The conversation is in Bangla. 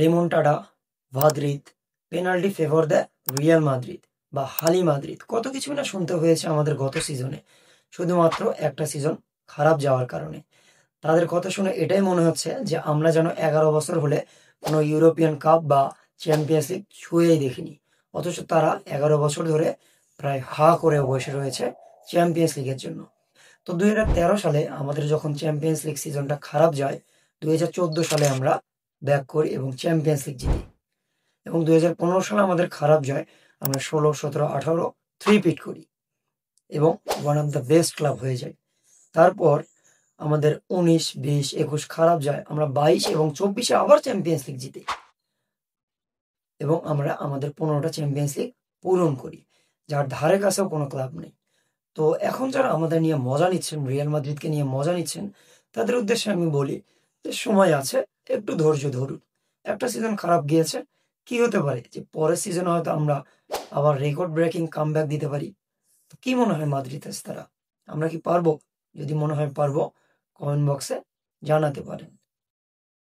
রেমন্টাডা, ভাদ্রিদ, পেনাল্টি ফেভর দেয় রিয়াল মাদ্রিদ বা হালি মাদ্রিদ, কত কিছু না শুনতে হয়েছে আমাদের গত সিজনে, শুধুমাত্র একটা সিজন খারাপ যাওয়ার কারণে। তাদের কথা শুনে এটাই মনে হচ্ছে যে আমরা যেন 11 বছর হলে কোনো ইউরোপিয়ান কাপ বা চ্যাম্পিয়ন্স লিগ ছুঁয়েই দেখিনি, অথচ তারা 11 বছর ধরে প্রায় হা করে বসে রয়েছে চ্যাম্পিয়ন্স লিগের জন্য। তো 2013 সালে আমাদের যখন চ্যাম্পিয়ন্স লিগ সিজনটা খারাপ যায়, 2014 সালে আমরা ব্যাক করি এবং চ্যাম্পিয়ন্স লিগ জিতি, এবং 2015 সালে আমাদের খারাপ যায়, আমরা 16, 17, 18 থ্রি-পিট করি এবং one of the best club হয়ে যায়। তারপর আমাদের 19, 20, 21 খারাপ যায়, আমরা 22 এবং 24-এ আবার চ্যাম্পিয়ন্স লিগ জিতি এবং আমরা আমাদের 15টা চ্যাম্পিয়ন্স লিগ পূরণ করি, যার ধারে কাছেও কোনো ক্লাব নেই। তো এখন যারা আমাদের নিয়ে মজা নিচ্ছেন, রিয়াল মাদ্রিদকে নিয়ে মজা নিচ্ছেন, তাদের উদ্দেশ্যে আমি বলি যে সময় আছে, একটু ধৈর্য ধরুন। একটা সিজন খারাপ গিয়েছে, কি হতে পারে যে পরের সিজনে হয়তো আমরা আবার রেকর্ড ব্রেকিং কামব্যাক দিতে পারি। তো কি মনে হয় মাদ্রিদ তারা, আমরা কি পারবো? যদি মনে হয় পারবো, কমেন্ট বক্সে জানাতে পারেন।